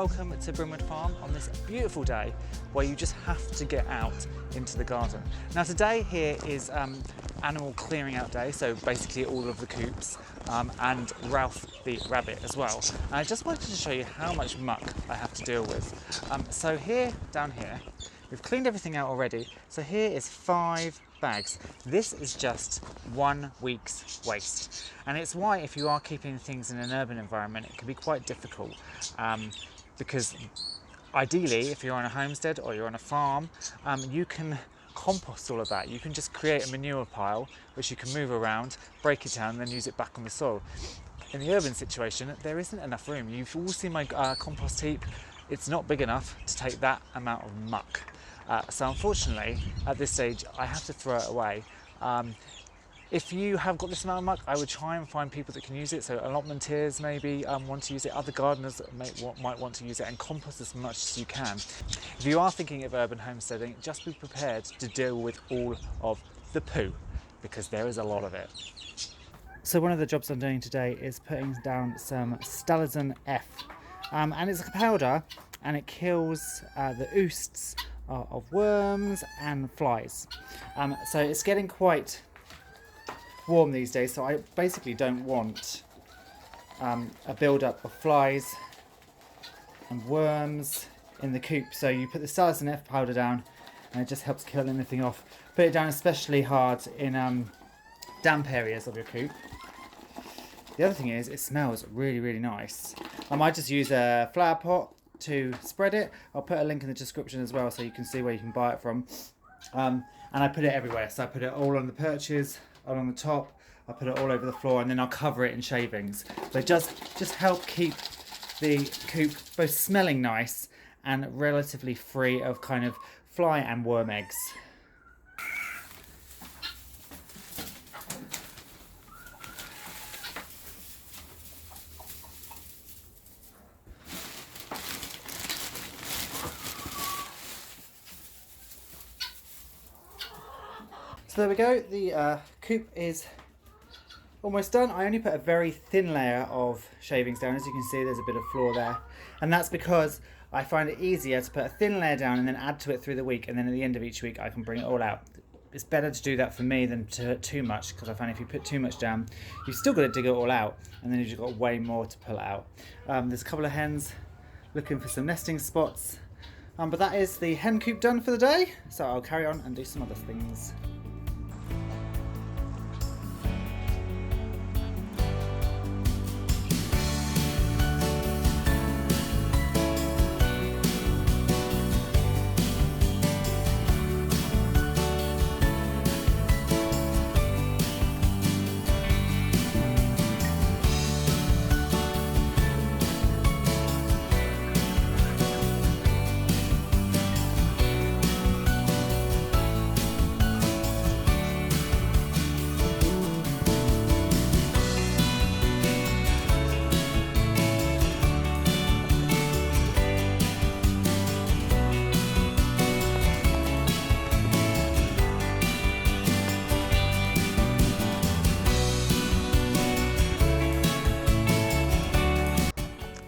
welcome to Brimwood Farm on this beautiful day where you just have to get out into the garden. Now today here is animal clearing out day, so basically all of the coops and Ralph the rabbit as well. And I just wanted to show you how much muck I have to deal with. So down here, we've cleaned everything out already. So here is 5 bags. This is just 1 week's waste. And it's why if you are keeping things in an urban environment, it can be quite difficult because ideally, if you're on a homestead or you're on a farm, you can compost all of that. You can just create a manure pile, which you can move around, break it down, and then use it back on the soil. In the urban situation, there isn't enough room. You've all seen my compost heap. It's not big enough to take that amount of muck. So unfortunately, at this stage, I have to throw it away. If you have got this amount of muck, I would try and find people that can use it. So allotmenteers maybe want to use it, other gardeners might want to use it, and compost as much as you can. If you are thinking of urban homesteading, just be prepared to deal with all of the poo, because there is a lot of it. So one of the jobs I'm doing today is putting down some STALOSAN F. And it's a powder, and it kills the oosts of worms and flies. So it's getting quite warm these days, so I basically don't want a build-up of flies and worms in the coop. So you put the STALOSAN F powder down, and it just helps kill anything off. Put it down especially hard in damp areas of your coop. The other thing is, it smells really, really nice. I might just use a flower pot to spread it. I'll put a link in the description as well so you can see where you can buy it from. And I put it everywhere. So I put it all on the perches, along the top. I put it all over the floor, and then I'll cover it in shavings. So just help keep the coop both smelling nice and relatively free of kind of fly and worm eggs. So there we go, the coop is almost done. I only put a very thin layer of shavings down. As you can see, there's a bit of floor there. And that's because I find it easier to put a thin layer down and then add to it through the week. And then at the end of each week, I can bring it all out. It's better to do that for me than too much, because I find if you put too much down, you've still got to dig it all out. And then you've just got way more to pull out. There's a couple of hens looking for some nesting spots. But that is the hen coop done for the day. So I'll carry on and do some other things.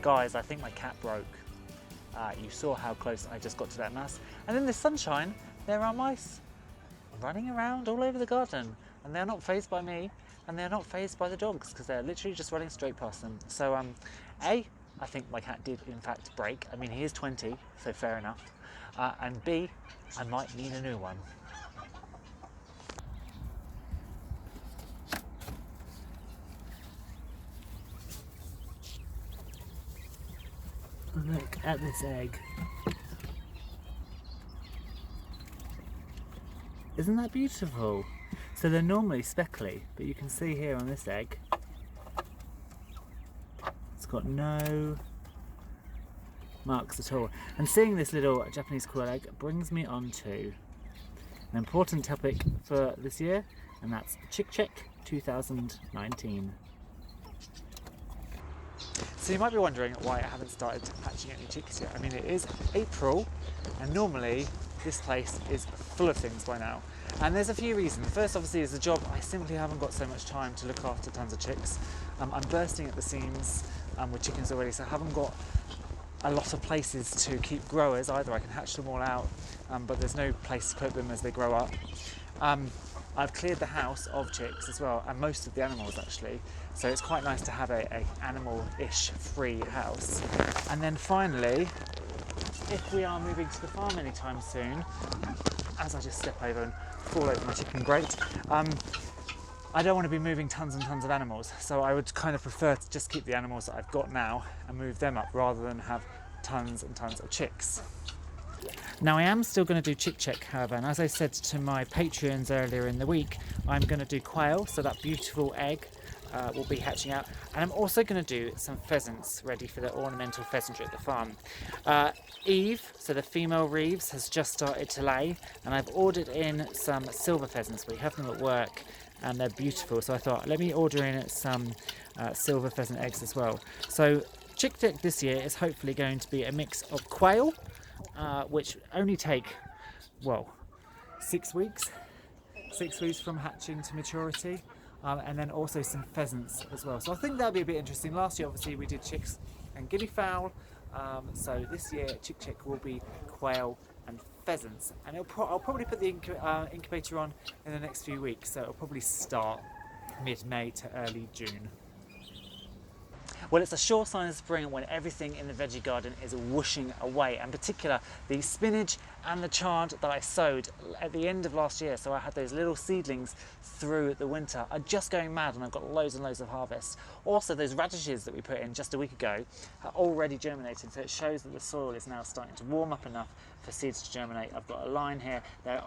Guys, I think my cat broke. You saw how close I just got to that mouse. And in the sunshine, there are mice running around all over the garden. And they're not fazed by me, and they're not fazed by the dogs, because they're literally just running straight past them. So, A, I think my cat did in fact break. I mean, he is 20, so fair enough. And B, I might need a new one. Look at this egg. Isn't that beautiful? So they're normally speckly, but you can see here on this egg, it's got no marks at all. And seeing this little Japanese quail egg brings me on to an important topic for this year, and that's Chick Check 2019. So you might be wondering why I haven't started hatching any chicks yet. I mean, it is April, and normally this place is full of things by now. And there's a few reasons. First, obviously, is the job. I simply haven't got so much time to look after tons of chicks. I'm bursting at the seams with chickens already, so I haven't got a lot of places to keep growers. Either I can hatch them all out, but there's no place to put them as they grow up. I've cleared the house of chicks as well, and most of the animals actually, so it's quite nice to have a animal-ish free house. And then finally, if we are moving to the farm anytime soon, as I just step over and fall over my chicken grate, I don't want to be moving tons and tons of animals, so I would kind of prefer to just keep the animals that I've got now and move them up rather than have tons and tons of chicks. Now I am still going to do chick check, however, and as I said to my Patreons earlier in the week, I'm going to do quail, so that beautiful egg will be hatching out, and I'm also going to do some pheasants ready for the ornamental pheasantry at the farm. Eve, so the female Reeves, has just started to lay, and I've ordered in some silver pheasants. We have them at work and they're beautiful, so I thought let me order in some silver pheasant eggs as well. So chick check this year is hopefully going to be a mix of quail, which only take, well, 6 weeks from hatching to maturity, and then also some pheasants as well. So I think that'll be a bit interesting. Last year obviously we did chicks and guinea fowl, so this year chick check will be quail and pheasants, and I'll probably put the incubator on in the next few weeks, so it'll probably start mid-May to early June. Well, it's a sure sign of spring when everything in the veggie garden is whooshing away, in particular the spinach and the chard that I sowed at the end of last year. So I had those little seedlings through the winter are just going mad, and I've got loads and loads of harvest. Also, those radishes that we put in just a week ago are already germinated, so it shows that the soil is now starting to warm up enough for seeds to germinate. I've got a line here, they're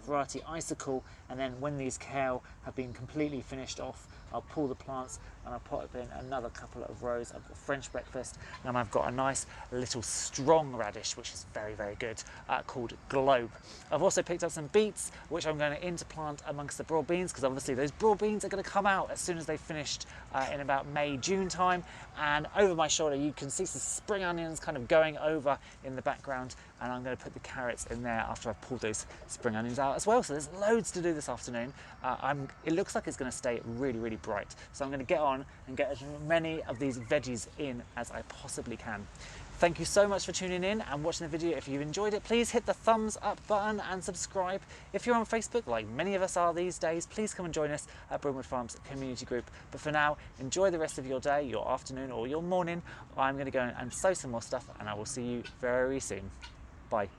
variety icicle, and then when these kale have been completely finished off, I'll pull the plants and I'll put in another couple of rows. I've got French breakfast, and I've got a nice little strong radish, which is very, very good, called Globe. I've also picked up some beets, which I'm going to interplant amongst the broad beans, because obviously those broad beans are going to come out as soon as they've finished in about May, June time. And over my shoulder you can see some spring onions kind of going over in the background, and I'm going to put the carrots in there after I've pulled those spring onions out as well. So there's loads to do this afternoon. It looks like it's going to stay really, really bright, so I'm going to get on and get as many of these veggies in as I possibly can. Thank you so much for tuning in and watching the video. If you've enjoyed it, please hit the thumbs up button and subscribe. If you're on Facebook, like many of us are these days, please come and join us at Brimwood Farm's community group. But for now, enjoy the rest of your day, your afternoon or your morning. I'm going to go and sow some more stuff, and I will see you very soon. Bye.